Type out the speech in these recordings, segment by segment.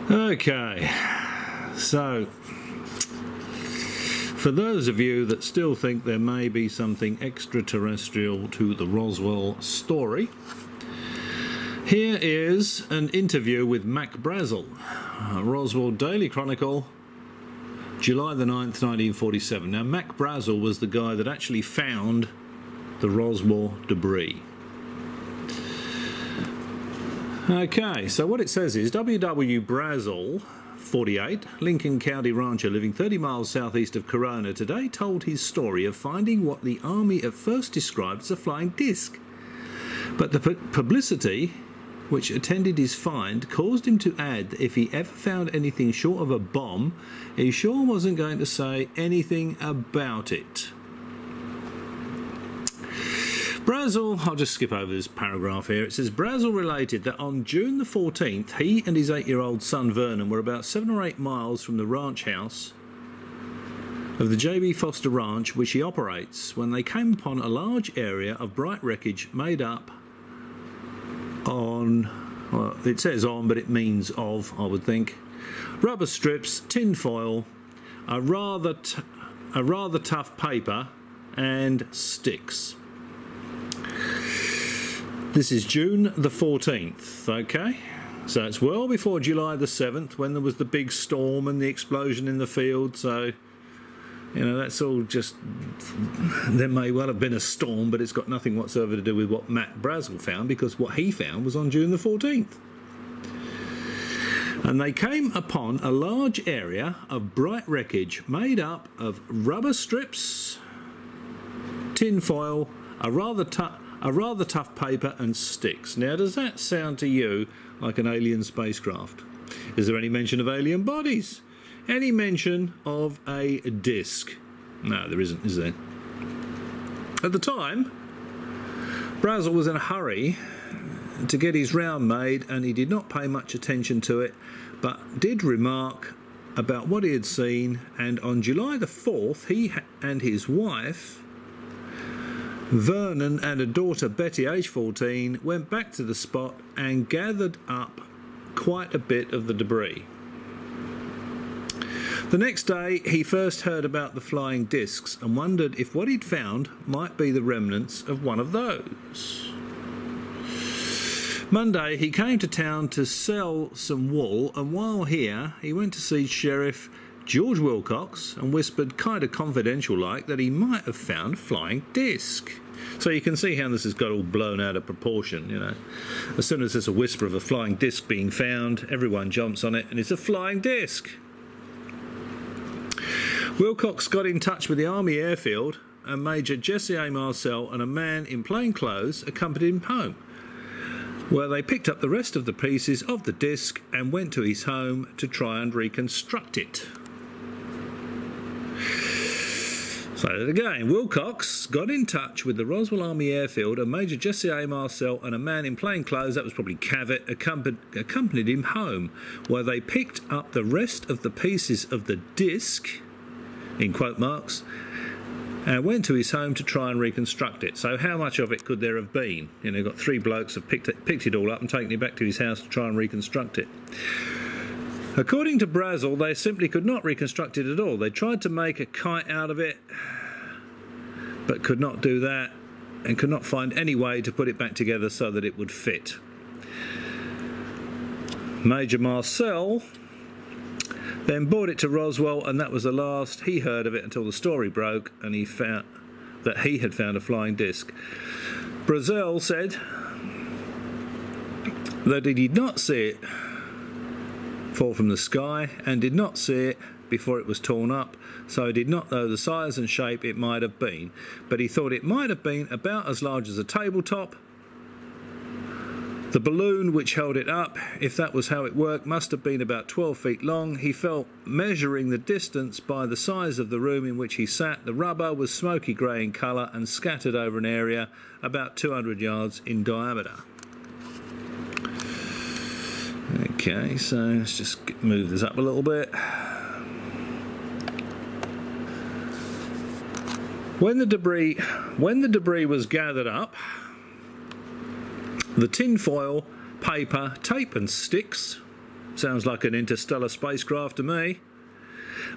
Okay, so for those of you that still think there may be something extraterrestrial to the Roswell story, here is an interview with Mac Brazel, Roswell Daily Chronicle, July the 9th, 1947. Now, Mac Brazel was the guy that actually found the Roswell debris. Okay, so what it says is W.W. Brazel, 48, Lincoln County rancher living 30 miles southeast of Corona, today told his story of finding what the Army at first described as a flying disc. But the publicity which attended his find caused him to add that if he ever found anything short of a bomb, he sure wasn't going to say anything about it. Brazel, I'll just skip over this paragraph here. It says, Brazel related that on June the 14th, he and his 8-year-old son Vernon were about 7 or 8 miles from the ranch house of the J.B. Foster Ranch, which he operates, when they came upon a large area of bright wreckage made up on, well, it says on, but it means of, I would think, rubber strips, tin foil, a rather tough paper, and sticks. This is June the 14th, okay? So it's well before July the 7th, when there was the big storm and the explosion in the field. So, you know, that's all just, there may well have been a storm, but it's got nothing whatsoever to do with what Matt Brazel found, because what he found was on June the 14th. And they came upon a large area of bright wreckage made up of rubber strips, tin foil, a rather tough paper, and sticks. Now, does that sound to you like an alien spacecraft? Is there any mention of alien bodies? Any mention of a disc? No, there isn't, is there? At the time, Brazel was in a hurry to get his round made, and he did not pay much attention to it, but did remark about what he had seen. And on July the 4th, he and his wife Vernon and a daughter, Betty, aged 14, went back to the spot and gathered up quite a bit of the debris. The next day, he first heard about the flying discs and wondered if what he'd found might be the remnants of one of those. Monday, he came to town to sell some wool, and while here, he went to see Sheriff George Wilcox and whispered, kind of confidential like, that he might have found a flying disc. So you can see how this has got all blown out of proportion, you know. As soon as there's a whisper of a flying disc being found, everyone jumps on it, and it's a flying disc. Wilcox got in touch with the Army airfield, and Major Jesse A. Marcel and a man in plain clothes accompanied him home, where they picked up the rest of the pieces of the disc and went to his home to try and reconstruct it. So again, Wilcox got in touch with the Roswell Army Airfield, and Major Jesse A. Marcel and a man in plain clothes, that was probably Cavett, accompanied him home, where they picked up the rest of the pieces of the disc, in quote marks, and went to his home to try and reconstruct it. So how much of it could there have been? You know, got 3 blokes have picked it all up and taken it back to his house to try and reconstruct it. According to Brazel, they simply could not reconstruct it at all. They tried to make a kite out of it, but could not do that, and could not find any way to put it back together so that it would fit. Major Marcel then brought it to Roswell, and that was the last he heard of it until the story broke and he found that he had found a flying disc. Brazel said that he did not see it fall from the sky and did not see it before it was torn up, so he did not know the size and shape it might have been, but he thought it might have been about as large as a tabletop. The balloon which held it up, if that was how it worked, must have been about 12 feet long. He felt, measuring the distance by the size of the room in which he sat, the rubber was smoky grey in colour and scattered over an area about 200 yards in diameter. Okay, so let's just move this up a little bit. When the debris was gathered up, the tin foil, paper, tape and sticks Sounds like an interstellar spacecraft to me.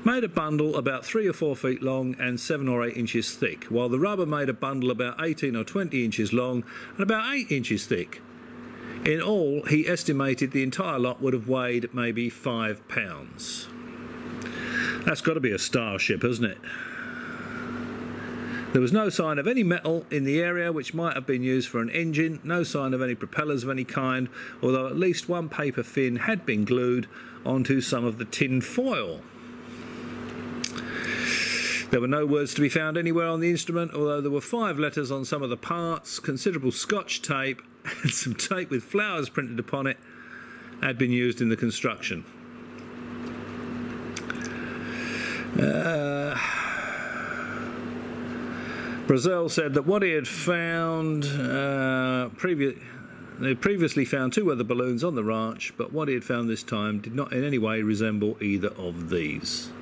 Made a bundle about 3 or 4 feet long and 7 or 8 inches thick, while the rubber made a bundle about 18 or 20 inches long and about 8 inches thick. In all, he estimated the entire lot would have weighed maybe 5 pounds. That's got to be a starship, hasn't it? There was no sign of any metal in the area, which might have been used for an engine, no sign of any propellers of any kind, although at least one paper fin had been glued onto some of the tin foil. There were no words to be found anywhere on the instrument, although there were 5 letters on some of the parts. Considerable Scotch tape and some tape with flowers printed upon it had been used in the construction. Brazel said that what he had found they previously found 2 other balloons on the ranch, but what he had found this time did not in any way resemble either of these.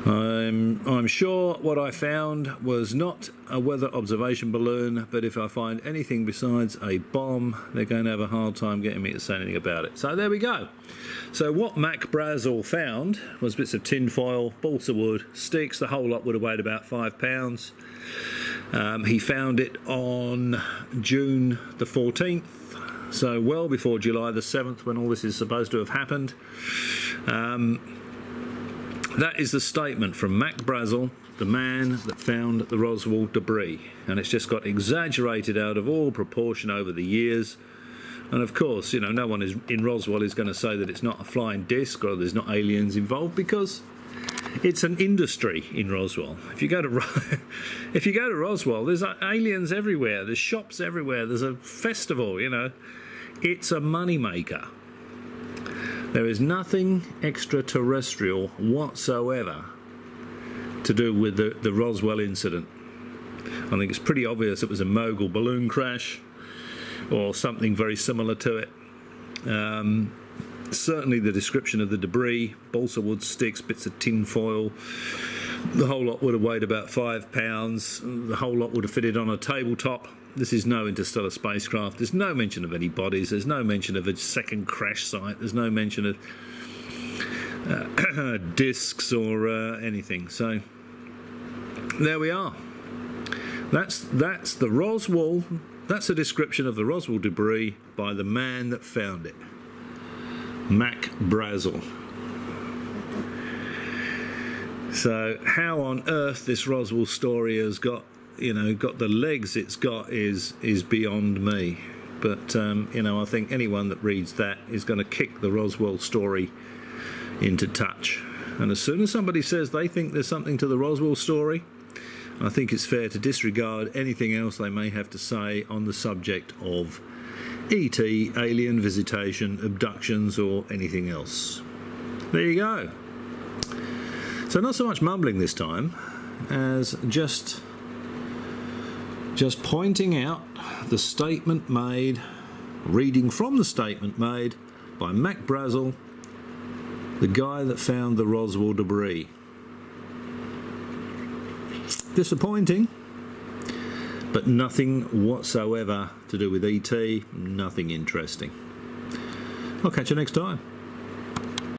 I'm sure what I found was not a weather observation balloon, but if I find anything besides a bomb, they're going to have a hard time getting me to say anything about it. So there we go. So what Mac Brazel found was bits of tin foil, balsa wood, sticks. The whole lot would have weighed about 5 pounds. He found it on June the 14th, so well before July the 7th, when all this is supposed to have happened. That is the statement from Mac Brazel, the man that found the Roswell debris. And it's just got exaggerated out of all proportion over the years. And of course, you know, no one in Roswell is going to say that it's not a flying disc or there's not aliens involved, because it's an industry in Roswell. If you go to Roswell, there's aliens everywhere. There's shops everywhere. There's a festival, you know. It's a money maker. There is nothing extraterrestrial whatsoever to do with the Roswell incident. I think it's pretty obvious it was a mogul balloon crash or something very similar to it. Certainly the description of the debris, balsa wood sticks, bits of tin foil, the whole lot would have weighed about 5 pounds. The whole lot would have fitted on a tabletop. This is no interstellar spacecraft. There's no mention of any bodies. There's no mention of a second crash site. There's no mention of discs or anything. So there we are. That's the Roswell. That's a description of the Roswell debris by the man that found it, Mac Brazel. So how on earth this Roswell story has got the legs it's got is beyond me. But I think anyone that reads that is going to kick the Roswell story into touch. And as soon as somebody says they think there's something to the Roswell story, I think it's fair to disregard anything else they may have to say on the subject of ET, alien visitation, abductions, or anything else. There you go. So not so much mumbling this time as just pointing out the statement made, reading from the statement made by Mac Brazel, the guy that found the Roswell debris. Disappointing, but nothing whatsoever to do with ET, nothing interesting. I'll catch you next time.